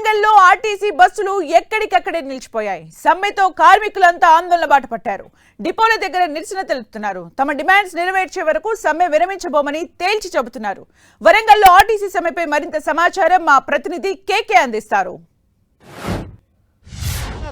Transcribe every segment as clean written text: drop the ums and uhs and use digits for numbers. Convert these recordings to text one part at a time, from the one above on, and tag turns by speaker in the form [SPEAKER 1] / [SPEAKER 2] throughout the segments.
[SPEAKER 1] వరంగల్లో ఆర్టీసీ బస్సులు ఎక్కడికక్కడే నిలిచిపోయాయి. సమ్మెతో కార్మికులంతా ఆందోళన బాట పట్టారు. డిపోల దగ్గర నిరసన తెలుపుతున్నారు. తమ డిమాండ్స్ నెరవేర్చే వరకు సమ్మె విరమించబోమని తేల్చి చెబుతున్నారు. వరంగల్లో ఆర్టీసీ సమ్మెపై మరింత సమాచారం మా ప్రతినిధి కేకే అందిస్తారు.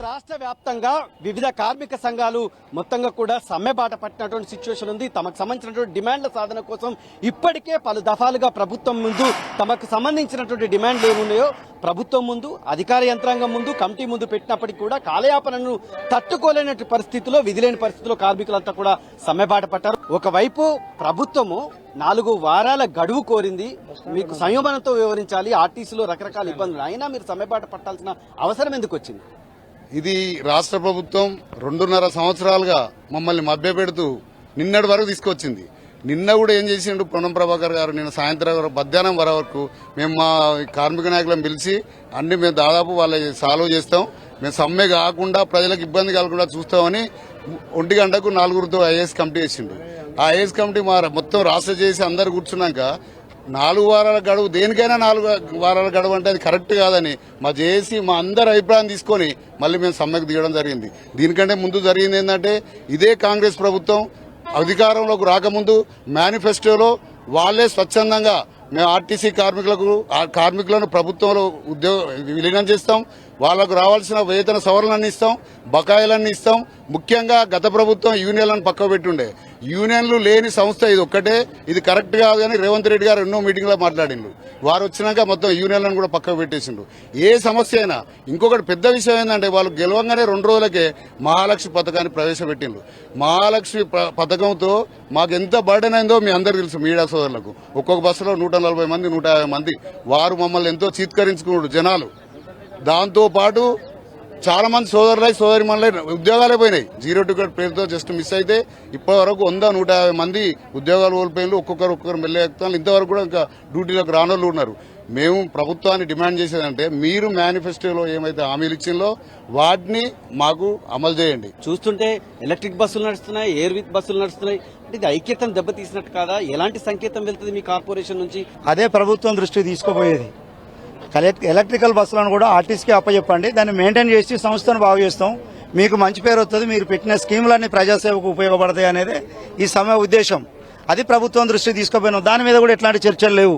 [SPEAKER 2] రాష్ట్ర వ్యాప్తంగా వివిధ కార్మిక సంఘాలు మొత్తంగా కూడా సమ్మె బాట పట్టినటువంటి సిచ్యువేషన్ ఉంది. తమకు సంబంధించినటువంటి డిమాండ్ల సాధన కోసం ఇప్పటికే పలు దఫాలుగా ప్రభుత్వం ముందు తమకు సంబంధించినటువంటి డిమాండ్లు ఏమున్నాయో ప్రభుత్వం ముందు, అధికార యంత్రాంగం ముందు, కమిటీ ముందు పెట్టినప్పటికీ కూడా కాలయాపనను తట్టుకోలేని పరిస్థితిలో, విధిలేని పరిస్థితిలో కార్మికులంతా కూడా సమ్మె బాట పట్టారు. ఒకవైపు ప్రభుత్వము 4 వారాల గడువు కోరింది. మీకు సంయమనంతో వివరించాలి, ఆర్టీసీలో రకరకాల ఇబ్బందులు, అయినా మీరు సమ్మె బాట పట్టాల్సిన అవసరం ఎందుకు వచ్చింది?
[SPEAKER 3] ఇది రాష్ట్ర ప్రభుత్వం 2.5 సంవత్సరాలుగా మమ్మల్ని మభ్యపెడుతూ నిన్నటి వరకు తీసుకొచ్చింది. నిన్న కూడా ఏం చేసిండు పొన్నం ప్రభాకర్ గారు, నిన్న సాయంత్రం మధ్యాహ్నం వరకు మేము మా కార్మిక నాయకులను పిలిచి అన్ని మేము దాదాపు వాళ్ళ సాల్వ్ చేస్తాం, మేము సమ్మె కాకుండా ప్రజలకు ఇబ్బంది కలగకుండా చూస్తామని 1 గంటకు 4గురితో ఐఏఎస్ కమిటీ వేసిండు. ఆ ఐఏఎస్ కమిటీ మొత్తం రాష్ట్ర చేసి అందరు కూర్చున్నాక 4 వారాల గడువు, దేనికైనా 4 వారాల గడువు అంటే అది కరెక్ట్ కాదని మా జేఏసీ మా అందరి అభిప్రాయం తీసుకొని మళ్ళీ మేము సమ్మెకు దిగడం జరిగింది. దీనికంటే ముందు జరిగింది ఏంటంటే, ఇదే కాంగ్రెస్ ప్రభుత్వం అధికారంలోకి రాకముందు మేనిఫెస్టోలో వాళ్ళే స్వచ్ఛందంగా మేము ఆర్టీసీ కార్మికులను ప్రభుత్వంలో విలీనం చేస్తాం, వాళ్లకు రావాల్సిన వేతన సవరణలన్నీ ఇస్తాం, బకాయిలన్నీ ఇస్తాం. ముఖ్యంగా గత ప్రభుత్వం యూనియన్లను పక్కకు పెట్టుండే, యూనియన్లు లేని సంస్థ ఇది ఒక్కటే, ఇది కరెక్ట్ కాదు అని రేవంత్ రెడ్డి గారు ఎన్నో మీటింగ్లో మాట్లాడిండు. వారు వచ్చినాక మొత్తం యూనియన్లను కూడా పక్కకు పెట్టేసిండు. ఏ సమస్య అయినా. ఇంకొకటి పెద్ద విషయం ఏంటంటే, వాళ్ళు గెలవంగానే 2 రోజులకే మహాలక్ష్మి పథకాన్ని ప్రవేశపెట్టిండు. మహాలక్ష్మి పథకంతో మాకు ఎంత బర్డెన్ అయిందో మీ అందరు తెలుసు, మీడియా సోదరులకు. ఒక్కొక్క బస్సులో 140 మంది 150 మంది వారు మమ్మల్ని ఎంతో చీత్కరించుకున్నాడు జనాలు. దాంతో పాటు చాలా మంది సోదరి మనలై ఉద్యోగాలే పోయినాయి. 0 టికెట్ పేరుతో జస్ట్ మిస్ అయితే ఇప్పటి వరకు 100-150 మంది ఉద్యోగాలు కోల్పోయిన, ఒక్కొక్కరు మెల్లె ఎక్కుతాను. ఇంతవరకు కూడా ఇంకా డ్యూటీలోకి రానోళ్ళు ఉన్నారు. మేము ప్రభుత్వాన్ని డిమాండ్ చేసేదంటే, మీరు మేనిఫెస్టోలో ఏమైతే హామీలు ఇచ్చిందో వాటిని మాకు అమలు చేయండి.
[SPEAKER 2] చూస్తుంటే ఎలక్ట్రిక్ బస్సులు నడుస్తున్నాయి, ఎయిర్ విత్ బస్సులు నడుస్తున్నాయి. అంటే ఇది ఐక్యతను దెబ్బతీసినట్టు కాదా? ఎలాంటి సంకేతం వెళ్తుంది మీ కార్పొరేషన్ నుంచి?
[SPEAKER 4] అదే ప్రభుత్వం దృష్టికి తీసుకోపోయేది. ఎలక్ట్రికల్ బస్సులను కూడా ఆర్టీసీకి అప్పచెప్పండి, దాన్ని మెయింటైన్ చేసి సంస్థను బాగు చేస్తాం, మీకు మంచి పేరు వస్తుంది, మీరు పెట్టిన స్కీములన్నీ ప్రజాసేవకు ఉపయోగపడతాయి అనేది ఈ సమ్మె ఉద్దేశం. అది ప్రభుత్వం దృష్టికి తీసుకుపోయినాం. దాని మీద కూడా ఎట్లాంటి చర్చలు లేవు.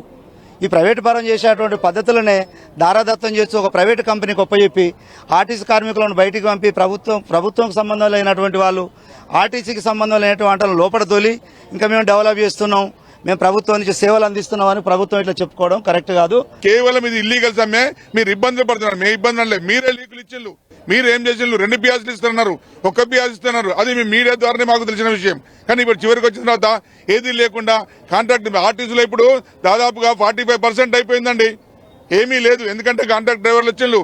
[SPEAKER 4] ఈ ప్రైవేటు పరం చేసేటువంటి పద్ధతులనే దారాదత్తం చేస్తూ ఒక ప్రైవేటు కంపెనీకి ఒప్పచెప్పి ఆర్టీసీ కార్మికులను బయటికి పంపి ప్రభుత్వం సంబంధం లేనటువంటి వాళ్ళు ఆర్టీసీకి సంబంధం లేనటువంటి వాళ్ళని లోపల తోలి ఇంకా మేము డెవలప్ చేస్తున్నాం, మేము ప్రభుత్వం నుంచి సేవలు అందిస్తున్నామని ప్రభుత్వం ఇట్లా చెప్పుకోవడం కరెక్ట్ కాదు.
[SPEAKER 5] కేవలం ఇది ఇల్లీగల్ సమ్మె. మీరు ఇబ్బందులు పడుతున్నారు, మే ఇబ్బంది అనలేదు. మీరే లీకులు ఇచ్చిళ్ళు, మీరు ఏం చేసిండ్రు? 2 పియాసులు ఇస్తున్నారు, 1 పియాసు ఇస్తున్నారు. అది మీ మీడియా ద్వారానే మాకు తెలిసిన విషయం. కానీ ఇప్పుడు చివరికి వచ్చిన తర్వాత ఏది లేకుండా కాంట్రాక్ట్ ఆర్టీసీలో ఇప్పుడు దాదాపుగా 45% అయిపోయిందండి. ఏమీ లేదు. ఎందుకంటే కాంట్రాక్ట్ డ్రైవర్లు వచ్చిండ్రు,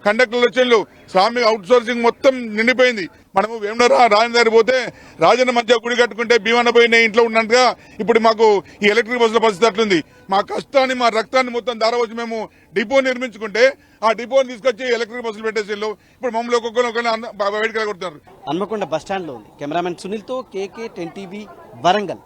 [SPEAKER 5] కండక్టర్లు వచ్చిండ్రు, స్వామి అవుట్ సోర్సింగ్ మొత్తం నిండిపోయింది. మనము వేమనరా రాజధాని పోతే రాజన్న మధ్య గుడి కట్టుకుంటే భీమన్న పోయిన ఇంట్లో ఉన్నట్టుగా ఇప్పుడు మాకు ఈ ఎలక్ట్రిక్ బస్సుల పరిస్థితి అట్లుంది. మా కష్టాన్ని, మా రక్తాన్ని మొత్తం ధారవచ్చి మేము డిపో నిర్మించుకుంటే ఆ డిపోని తీసుకొచ్చి ఎలక్ట్రిక్ బస్సులు పెట్టేసి ఇప్పుడు మమ్మల్ని ఒక్కొక్కరు బయటకు కొడుతున్నారు.
[SPEAKER 2] హన్మకొండ బస్టాండ్ లో ఉంది. కెమెరామెన్ సునీల్ తో కేకే 10 టీవీ వరంగల్.